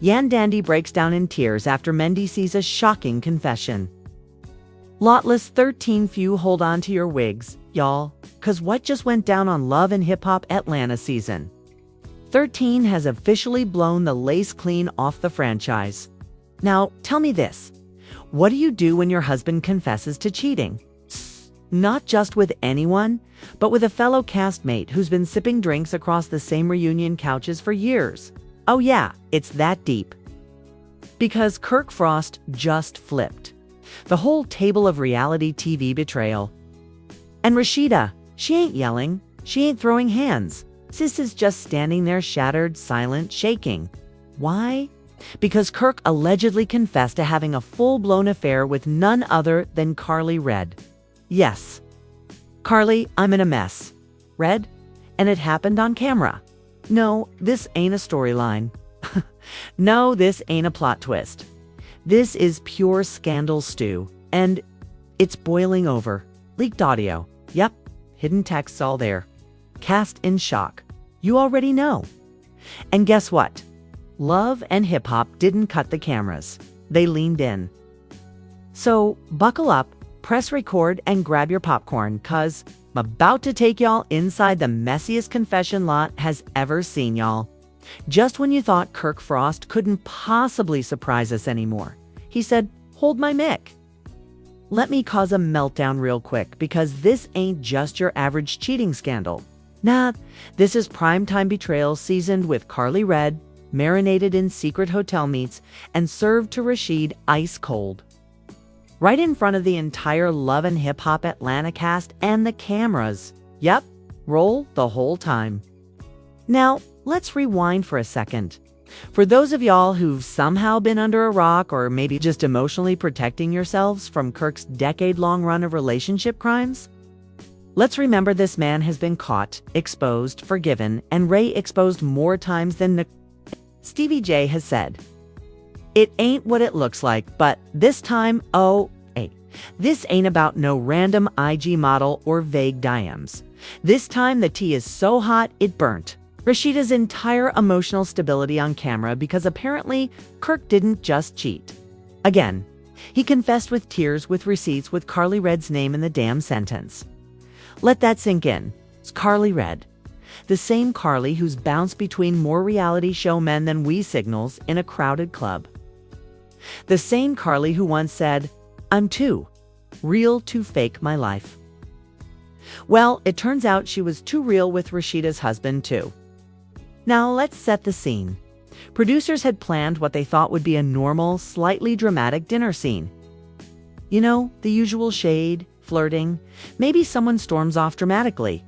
Yan Dandy breaks down in tears after Mendy sees a shocking confession. LHHATL S13, few hold on to your wigs, y'all, cause what just went down on Love and Hip Hop Atlanta season 13 has officially blown the lace clean off the franchise. Now, tell me this. What do you do when your husband confesses to cheating? Not just with anyone, but with a fellow castmate who's been sipping drinks across the same reunion couches for years. Oh yeah, it's that deep. Because Kirk Frost just flipped. The whole table of reality TV betrayal. And Rasheeda, she ain't yelling, she ain't throwing hands. Sis is just standing there shattered, silent, shaking. Why? Because Kirk allegedly confessed to having a full-blown affair with none other than Karlie Redd. Yes. Karlie, I'm in a mess. Redd? And it happened on camera. No, this ain't a storyline. No, this ain't a plot twist. This is pure scandal stew. And it's boiling over. Leaked audio. Yep. Hidden texts all there. Cast in shock. You already know. And guess what? Love and Hip Hop didn't cut the cameras. They leaned in. So buckle up, press record, and grab your popcorn, cause I'm about to take y'all inside the messiest confession lot has ever seen, y'all. Just when you thought Kirk Frost couldn't possibly surprise us anymore, he said, "Hold my mic." Let me cause a meltdown real quick, because this ain't just your average cheating scandal. Nah, this is primetime betrayal seasoned with Karlie Redd, marinated in secret hotel meats, and served to Rasheeda ice cold. Right in front of the entire Love and Hip Hop Atlanta cast and the cameras. Yep, roll the whole time. Now, let's rewind for a second. For those of y'all who've somehow been under a rock or maybe just emotionally protecting yourselves from Kirk's decade-long run of relationship crimes, let's remember this man has been caught, exposed, forgiven, and exposed more times than Stevie J has said. It ain't what it looks like, but this time, this ain't about no random IG model or vague DMs. This time the tea is so hot it burnt Rasheeda's entire emotional stability on camera, because apparently Kirk didn't just cheat. Again, he confessed with tears, with receipts, with Karlie Redd's name in the damn sentence. Let that sink in. It's Karlie Redd. The same Karlie who's bounced between more reality show men than we signals in a crowded club. The same Karlie who once said, "I'm too real to fake my life." Well, it turns out she was too real with Rasheeda's husband too. Now let's set the scene. Producers had planned what they thought would be a normal, slightly dramatic dinner scene. You know, the usual shade, flirting, maybe someone storms off dramatically.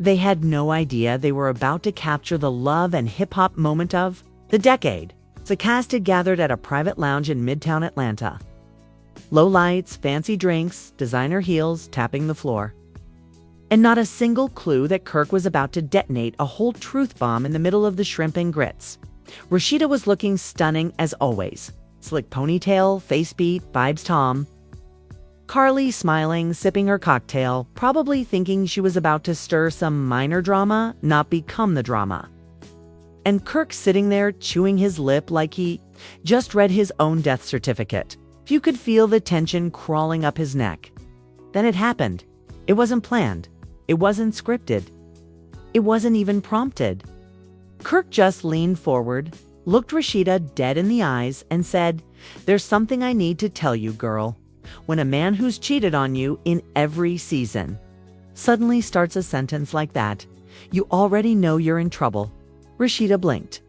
They had no idea they were about to capture the Love and Hip Hop moment of the decade. The cast had gathered at a private lounge in Midtown Atlanta. Low lights, fancy drinks, designer heels tapping the floor. And not a single clue that Kirk was about to detonate a whole truth bomb in the middle of the shrimp and grits. Rasheeda was looking stunning as always. Slick ponytail, face beat, vibes Tom. Karlie smiling, sipping her cocktail, probably thinking she was about to stir some minor drama, not become the drama. And Kirk sitting there chewing his lip like he just read his own death certificate. You could feel the tension crawling up his neck. Then it happened. It wasn't planned. It wasn't scripted. It wasn't even prompted. Kirk just leaned forward, looked Rasheeda dead in the eyes, and said, "There's something I need to tell you, girl. When a man who's cheated on you in every season suddenly starts a sentence like that, you already know you're in trouble." Rasheeda blinked.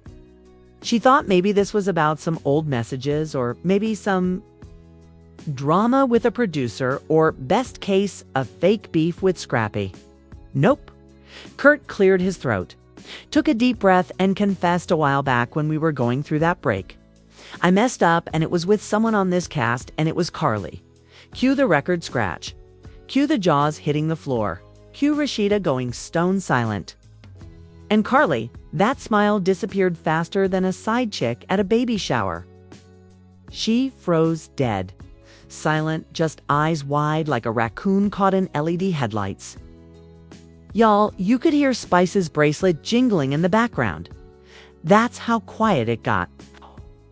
She thought maybe this was about some old messages, or maybe some drama with a producer, or best case, a fake beef with Scrappy. Nope. Kirk cleared his throat, took a deep breath, and confessed a while back when we were going through that break. "I messed up, and it was with someone on this cast, and it was Karlie." Cue the record scratch. Cue the jaws hitting the floor. Cue Rasheeda going stone silent. And Karlie, that smile disappeared faster than a side chick at a baby shower. She froze dead. Silent, just eyes wide like a raccoon caught in LED headlights. Y'all, you could hear Spice's bracelet jingling in the background. That's how quiet it got.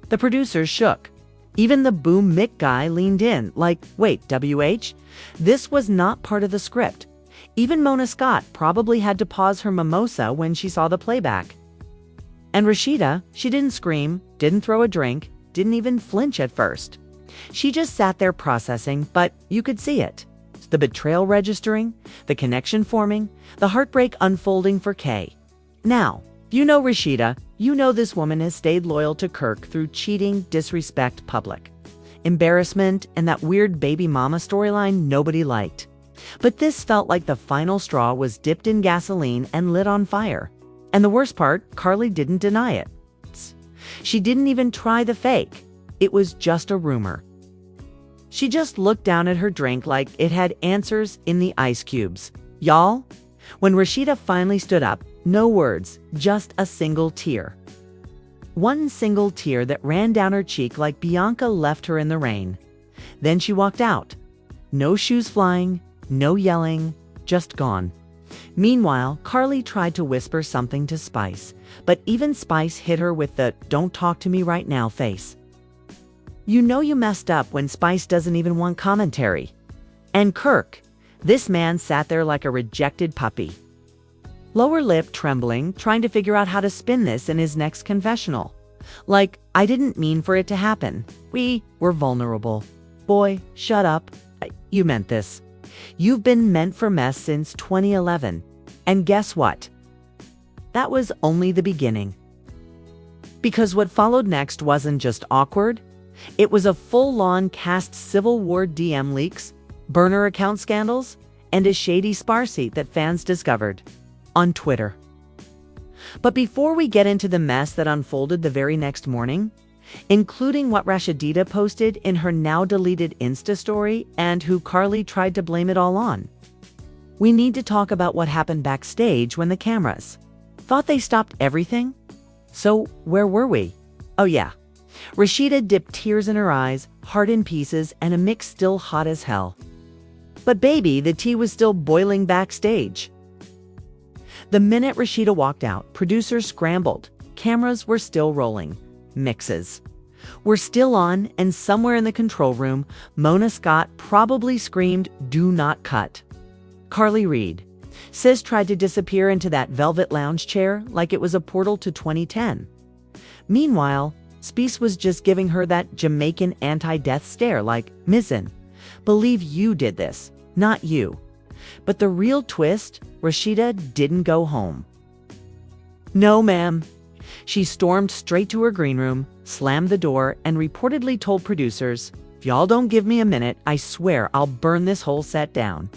The producers shook. Even the Boom Mick guy leaned in, like, wait, WH? This was not part of the script. Even Mona Scott probably had to pause her mimosa when she saw the playback. And Rasheeda, she didn't scream, didn't throw a drink, didn't even flinch at first. She just sat there processing, but you could see it. The betrayal registering, the connection forming, the heartbreak unfolding for Kay. Now, you know Rasheeda, you know this woman has stayed loyal to Kirk through cheating, disrespect, public embarrassment, and that weird baby mama storyline nobody liked. But this felt like the final straw was dipped in gasoline and lit on fire. And the worst part, Carly didn't deny it. She didn't even try the fake. It was just a rumor. She just looked down at her drink like it had answers in the ice cubes. Y'all, when Rasheeda finally stood up, no words, just a single tear. One single tear that ran down her cheek like Bianca left her in the rain. Then she walked out. No shoes flying, no yelling, just gone. Meanwhile, Carly tried to whisper something to Spice, but even Spice hit her with the "don't talk to me right now" face. You know you messed up when Spice doesn't even want commentary. And Kirk, this man sat there like a rejected puppy. Lower lip trembling, trying to figure out how to spin this in his next confessional. Like, I didn't mean for it to happen. We were vulnerable. Boy, shut up. You meant this. You've been meant for mess since 2011. And guess what? That was only the beginning. Because what followed next wasn't just awkward. It was a full-on cast Civil War DM leaks, burner account scandals, and a shady Sparseat that fans discovered on Twitter. But before we get into the mess that unfolded the very next morning, including what Rasheeda posted in her now-deleted Insta story and who Carly tried to blame it all on, we need to talk about what happened backstage when the cameras thought they stopped everything. So where were we? Oh yeah, Rasheeda dipped tears in her eyes, heart in pieces, and a mix still hot as hell. But baby, the tea was still boiling backstage. The minute Rasheeda walked out, producers scrambled. Cameras were still rolling. Mixes were still on, and somewhere in the control room, Mona Scott probably screamed, "Do not cut." Carly Reed. Sis tried to disappear into that velvet lounge chair like it was a portal to 2010. Meanwhile, Spice was just giving her that Jamaican anti-death stare like, "Mizzen, believe you did this, not you." But the real twist, Rasheeda didn't go home. No, ma'am. She stormed straight to her green room, slammed the door, and reportedly told producers, "If y'all don't give me a minute, I swear I'll burn this whole set down."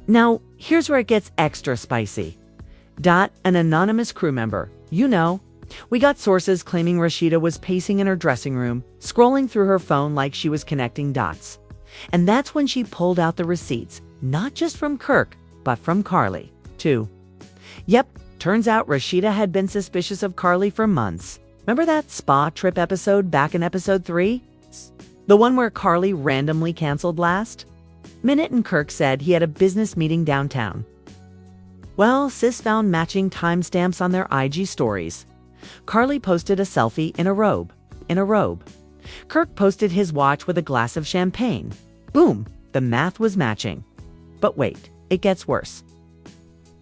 Now, here's where it gets extra spicy. An anonymous crew member, we got sources claiming Rasheeda was pacing in her dressing room, scrolling through her phone like she was connecting dots. And that's when she pulled out the receipts, not just from Kirk, but from Carly, too. Yep, turns out Rasheeda had been suspicious of Carly for months. Remember that spa trip episode back in episode 3? The one where Carly randomly canceled last? Minute and Kirk said he had a business meeting downtown. Well, sis found matching timestamps on their IG stories. Carly posted a selfie in a robe. Kirk posted his watch with a glass of champagne. Boom, the math was matching. But wait, it gets worse.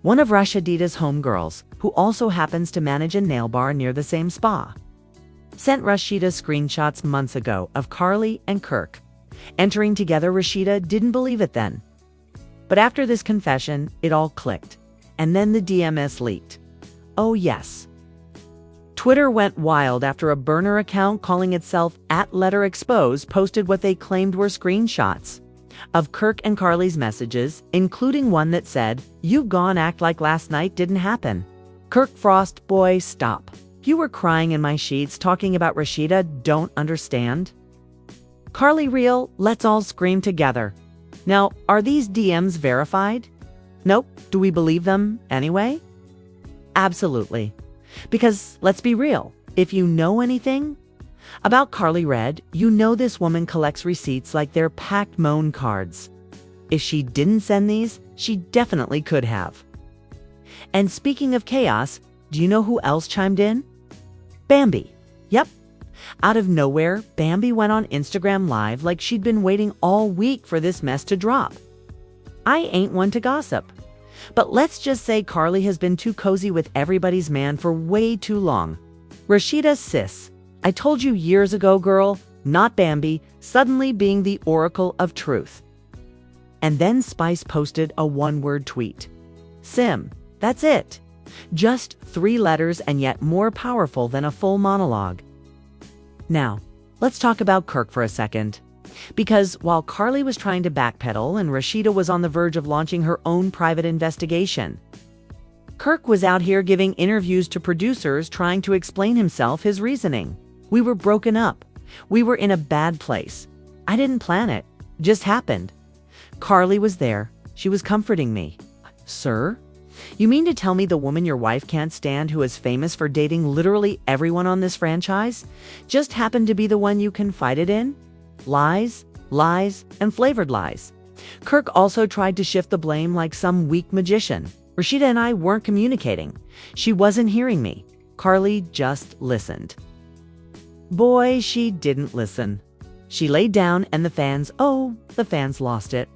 One of Rasheeda's homegirls, who also happens to manage a nail bar near the same spa, sent Rasheeda screenshots months ago of Carly and Kirk entering together. Rasheeda didn't believe it then. But after this confession, it all clicked. And then the DMS leaked. Oh yes. Twitter went wild after a burner account calling itself @LHHATL posted what they claimed were screenshots of Kirk and Carly's messages, including one that said, "You gone act like last night didn't happen. Kirk Frost, boy, stop. You were crying in my sheets talking about Rasheeda, don't understand." Carly real, let's all scream together. Now, are these DMs verified? Nope. Do we believe them anyway? Absolutely. Because let's be real, if you know anything about Carly Red, you know this woman collects receipts like they're packed Moan cards. If she didn't send these, she definitely could have. And speaking of chaos, do you know who else chimed in? Bambi. Yep. Out of nowhere, Bambi went on Instagram Live like she'd been waiting all week for this mess to drop. I ain't one to gossip, but let's just say Carly has been too cozy with everybody's man for way too long. Rasheeda, sis, I told you years ago, girl, not Bambi, suddenly being the oracle of truth. And then Spice posted a one-word tweet. Sim, that's it. Just 3 letters and yet more powerful than a full monologue. Now, let's talk about Kirk for a second. Because while Carly was trying to backpedal and Rasheeda was on the verge of launching her own private investigation, Kirk was out here giving interviews to producers trying to explain himself, his reasoning. We were broken up. We were in a bad place. I didn't plan it. It just happened. Carly was there. She was comforting me. Sir? You mean to tell me the woman your wife can't stand, who is famous for dating literally everyone on this franchise, just happened to be the one you confided in? Lies, lies, and flavored lies. Kirk also tried to shift the blame like some weak magician. Rasheeda and I weren't communicating. She wasn't hearing me. Carly just listened. Boy, she didn't listen. She laid down and the fans lost it.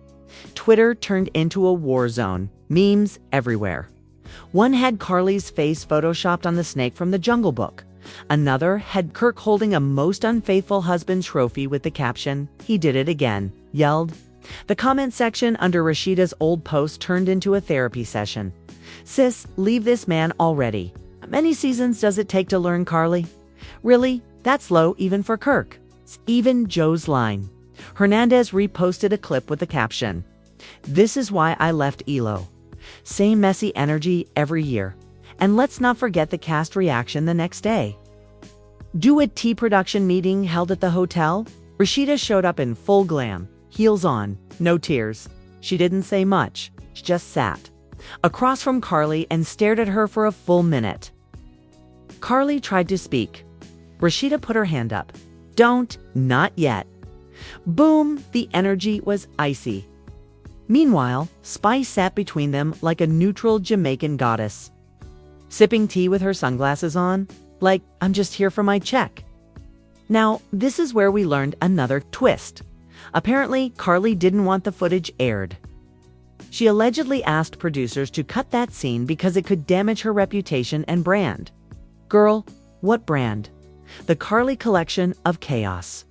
Twitter turned into a war zone. Memes everywhere. One had Carly's face photoshopped on the snake from the Jungle Book. Another had Kirk holding a most unfaithful husband trophy with the caption, "He did it again," yelled. The comment section under Rasheeda's old post turned into a therapy session. Sis, leave this man already. How many seasons does it take to learn, Carly? Really? That's low even for Kirk. Even Joe's line. Hernandez reposted a clip with the caption, "This is why I left ELO." Same messy energy every year. And let's not forget the cast reaction the next day. Do a tea production meeting held at the hotel? Rasheeda showed up in full glam, heels on, no tears. She didn't say much. She just sat across from Carly and stared at her for a full minute. Carly tried to speak. Rasheeda put her hand up. Don't, not yet. Boom, the energy was icy. Meanwhile, Spice sat between them like a neutral Jamaican goddess, sipping tea with her sunglasses on, like, I'm just here for my check. Now, this is where we learned another twist. Apparently, Carly didn't want the footage aired. She allegedly asked producers to cut that scene because it could damage her reputation and brand. Girl, what brand? The Carly collection of chaos.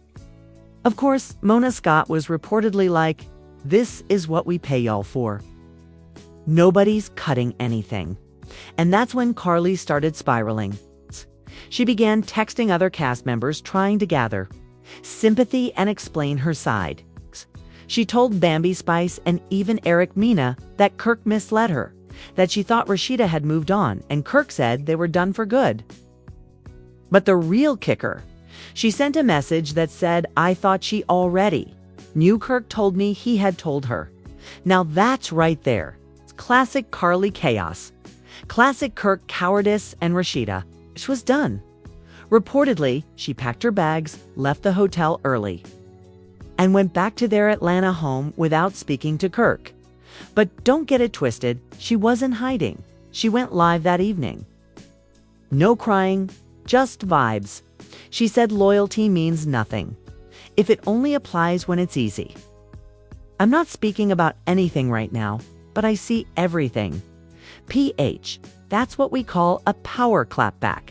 Of course, Mona Scott was reportedly like, "This is what we pay y'all for. Nobody's cutting anything." And that's when Carly started spiraling. She began texting other cast members trying to gather sympathy and explain her side. She told Bambi, Spice, and even Eric Mena that Kirk misled her, that she thought Rasheeda had moved on, and Kirk said they were done for good. But the real kicker, she sent a message that said, "I thought she already knew Kirk told me he had told her." Now that's right there. It's classic Carly chaos. Classic Kirk cowardice, and Rasheeda. She was done. Reportedly, she packed her bags, left the hotel early, and went back to their Atlanta home without speaking to Kirk. But don't get it twisted, she wasn't hiding. She went live that evening. No crying, just vibes. She said loyalty means nothing, if it only applies when it's easy. I'm not speaking about anything right now, but I see everything. PH, that's what we call a power clapback.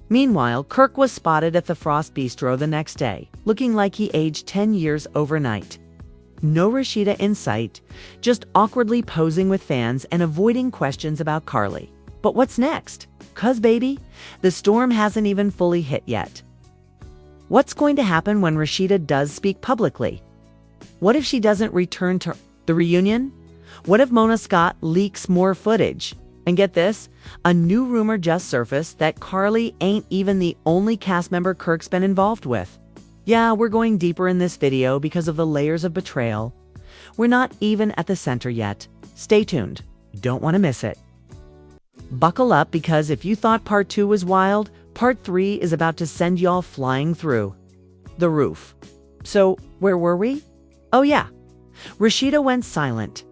Meanwhile, Kirk was spotted at the Frost Bistro the next day, looking like he aged 10 years overnight. No Rasheeda in sight, just awkwardly posing with fans and avoiding questions about Carly. But what's next? 'Cause baby, the storm hasn't even fully hit yet. What's going to happen when Rasheeda does speak publicly? What if she doesn't return to the reunion? What if Mona Scott leaks more footage? And get this, a new rumor just surfaced that Carly ain't even the only cast member Kirk's been involved with. Yeah, we're going deeper in this video because of the layers of betrayal. We're not even at the center yet. Stay tuned. You don't want to miss it. Buckle up, because if you thought part 2 was wild, part 3 is about to send y'all flying through the roof. So, where were we? Oh yeah, Rasheeda went silent.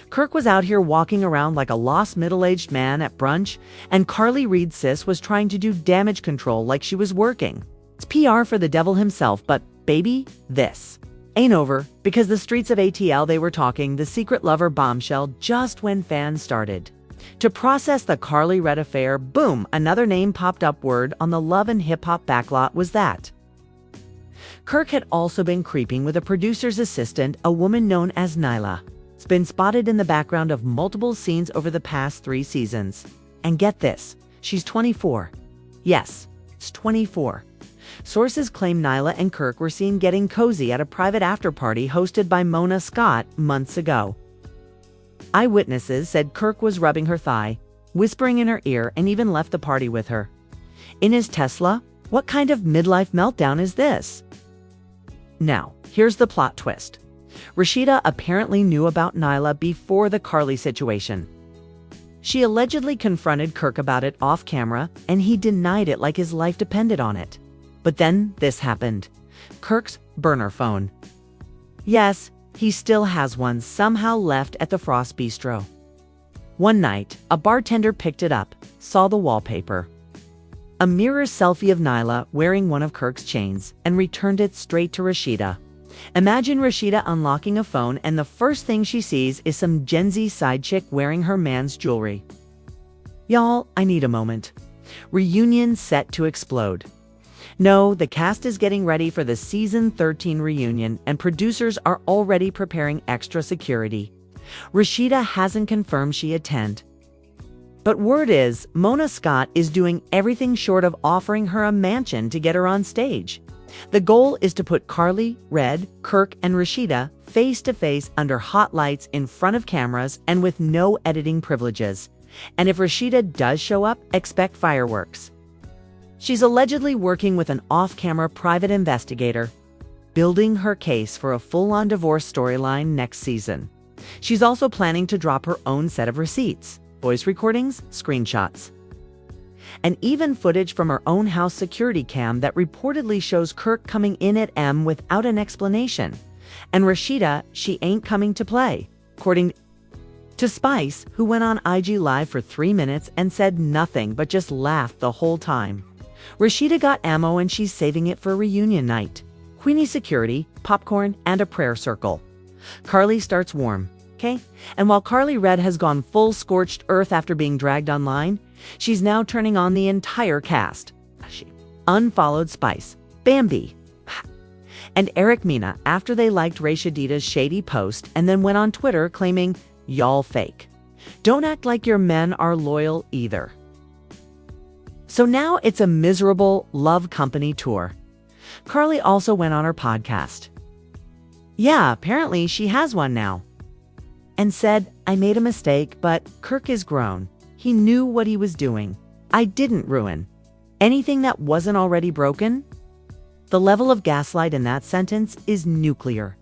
Kirk was out here walking around like a lost middle-aged man at brunch, and Carly Reed sis was trying to do damage control like she was working. It's PR for the devil himself, but baby, this ain't over, because the streets of ATL, they were talking the secret lover bombshell just when fans started to process the Carly Red affair. Boom, another name popped up. Word on the Love and Hip Hop backlot was that Kirk had also been creeping with a producer's assistant, a woman known as Nyla. It's been spotted in the background of multiple scenes over the past 3 seasons. And get this, she's 24. Yes, it's 24. Sources claim Nyla and Kirk were seen getting cozy at a private after-party hosted by Mona Scott months ago. Eyewitnesses said Kirk was rubbing her thigh, whispering in her ear, and even left the party with her. In his Tesla? What kind of midlife meltdown is this? Now, here's the plot twist. Rasheeda apparently knew about Nyla before the Carly situation. She allegedly confronted Kirk about it off camera, and he denied it like his life depended on it. But then this happened. Kirk's burner phone. Yes, he still has one, somehow left at the Frost Bistro. One night, a bartender picked it up, saw the wallpaper, a mirror selfie of Nyla wearing one of Kirk's chains, and returned it straight to Rasheeda. Imagine Rasheeda unlocking a phone and the first thing she sees is some Gen Z side chick wearing her man's jewelry. Y'all, I need a moment. Reunion set to explode. No, the cast is getting ready for the season 13 reunion, and producers are already preparing extra security. Rasheeda hasn't confirmed she attend. But word is, Mona Scott is doing everything short of offering her a mansion to get her on stage. The goal is to put Carly, Red, Kirk, and Rasheeda face to face under hot lights in front of cameras and with no editing privileges. And if Rasheeda does show up, expect fireworks. She's allegedly working with an off-camera private investigator, building her case for a full-on divorce storyline next season. She's also planning to drop her own set of receipts, voice recordings, screenshots, and even footage from her own house security cam that reportedly shows Kirk coming in at M without an explanation. And Rasheeda, she ain't coming to play, according to Spice, who went on IG Live for 3 minutes and said nothing but just laughed the whole time. Rasheeda got ammo and she's saving it for reunion night. Queenie security, popcorn, and a prayer circle. Carly starts warm, okay? And while Carly Red has gone full scorched earth after being dragged online, she's now turning on the entire cast. She unfollowed Spice, Bambi, and Eric Mena after they liked Rasheeda's shady post and then went on Twitter claiming, "Y'all fake. Don't act like your men are loyal either." So now it's a miserable love company tour. Carly also went on her podcast. Yeah, apparently she has one now. And said, "I made a mistake, but Kirk is grown. He knew what he was doing. I didn't ruin anything that wasn't already broken." The level of gaslight in that sentence is nuclear.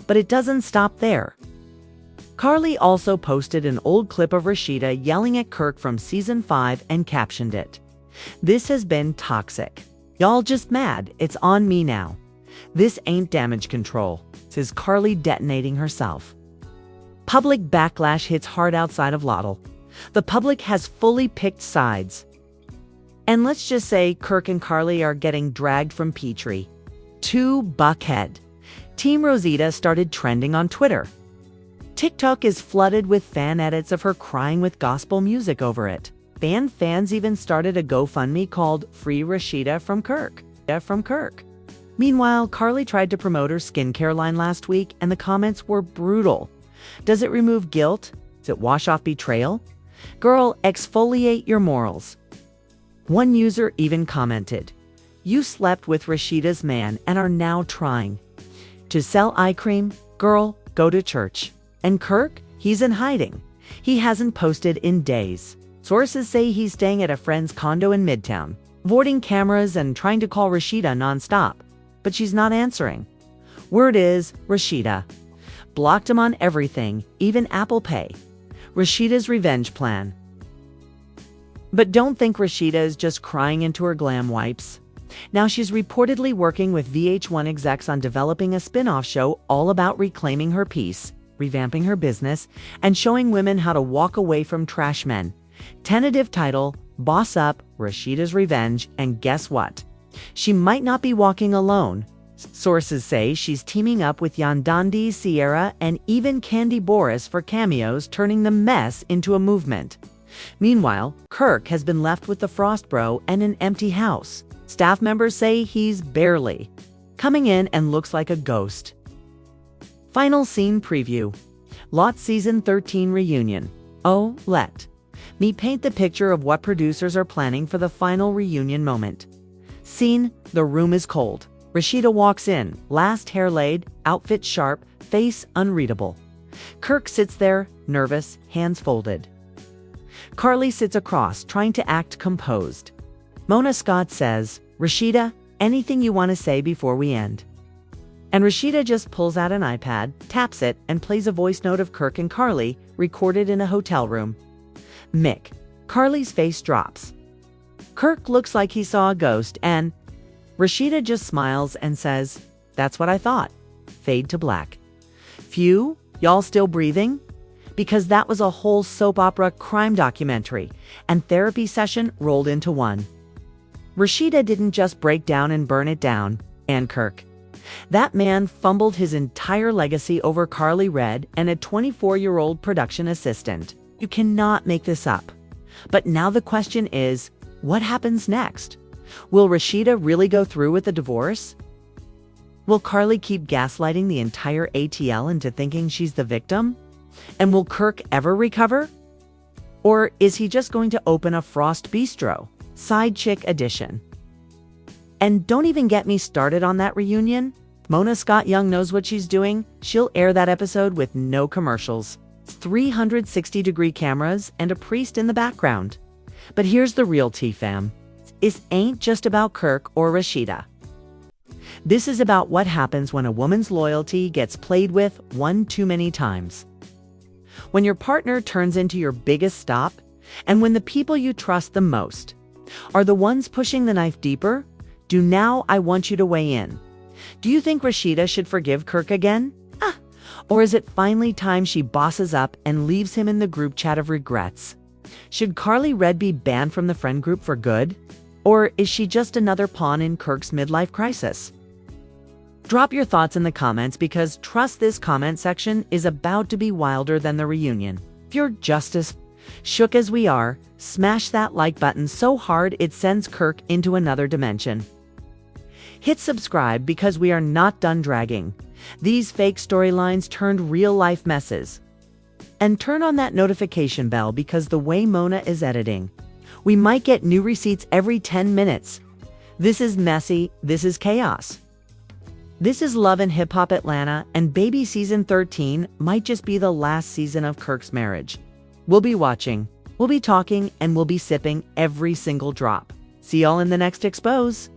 But it doesn't stop there. Carly also posted an old clip of Rasheeda yelling at Kirk from season 5 and captioned it, "This has been toxic. Y'all just mad. It's on me now. This ain't damage control," says Carly, detonating herself. Public backlash hits hard outside of LHTL. The public has fully picked sides. And let's just say Kirk and Carly are getting dragged from Petrie to Buckhead. Team Rosita started trending on Twitter. TikTok is flooded with fan edits of her crying with gospel music over it. Fans even started a GoFundMe called Free Rasheeda from Kirk. Meanwhile, Carly tried to promote her skincare line last week and the comments were brutal. Does it remove guilt? Does it wash off betrayal? Girl, exfoliate your morals. One user even commented, "You slept with Rasheeda's man and are now trying to sell eye cream? Girl, go to church." And Kirk, he's in hiding. He hasn't posted in days. Sources say he's staying at a friend's condo in Midtown, avoiding cameras and trying to call Rasheeda nonstop. But she's not answering. Word is, Rasheeda blocked him on everything, even Apple Pay. Rasheeda's revenge plan. But don't think Rasheeda is just crying into her glam wipes. Now she's reportedly working with VH1 execs on developing a spin-off show all about reclaiming her peace, revamping her business, and showing women how to walk away from trash men. Tentative title, Boss Up, Rasheeda's Revenge, and guess what? She might not be walking alone. Sources say she's teaming up with Yandandi, Sierra, and even Candy Boris for cameos, turning the mess into a movement. Meanwhile, Kirk has been left with the Frost Bro and an empty house. Staff members say he's barely coming in and looks like a ghost. Final scene preview. LHHATL Season 13 reunion. Oh, let me paint the picture of what producers are planning for the final reunion moment. Scene: the room is cold. Rasheeda walks in, last hair laid, outfit sharp, face unreadable. Kirk sits there, nervous, hands folded. Carly sits across, trying to act composed. Mona Scott says, "Rasheeda, anything you want to say before we end?" And Rasheeda just pulls out an iPad, taps it, and plays a voice note of Kirk and Carly, recorded in a hotel room. Mick. Carly's face drops. Kirk looks like he saw a ghost, and Rasheeda just smiles and says, "That's what I thought." Fade to black. Phew, y'all still breathing? Because that was a whole soap opera crime documentary and therapy session rolled into one. Rasheeda didn't just break down and burn it down, and Kirk. That man fumbled his entire legacy over Carly Red and a 24-year-old production assistant. You cannot make this up. But now the question is, what happens next? Will Rasheeda really go through with the divorce? Will Carly keep gaslighting the entire ATL into thinking she's the victim? And will Kirk ever recover? Or is he just going to open a Frost Bistro, side chick edition? And don't even get me started on that reunion. Mona Scott Young knows what she's doing. She'll air that episode with no commercials. 360-degree cameras and a priest in the background. But here's the real tea, fam. This ain't just about Kirk or Rasheeda. This is about what happens when a woman's loyalty gets played with one too many times. When your partner turns into your biggest stop, and when the people you trust the most are the ones pushing the knife deeper. Now I want you to weigh in. Do you think Rasheeda should forgive Kirk again? Or is it finally time she bosses up and leaves him in the group chat of regrets? Should Carly Red be banned from the friend group for good? Or is she just another pawn in Kirk's midlife crisis? Drop your thoughts in the comments, because trust this comment section is about to be wilder than the reunion. If you're just as shook as we are, smash that like button so hard it sends Kirk into another dimension. Hit subscribe, because we are not done dragging these fake storylines turned real-life messes. And turn on that notification bell, because the way Mona is editing, we might get new receipts every 10 minutes. This is messy. This is chaos. This is Love and Hip Hop Atlanta, and baby season 13 might just be the last season of Kirk's marriage. We'll be watching, we'll be talking, and we'll be sipping every single drop. See y'all in the next expose.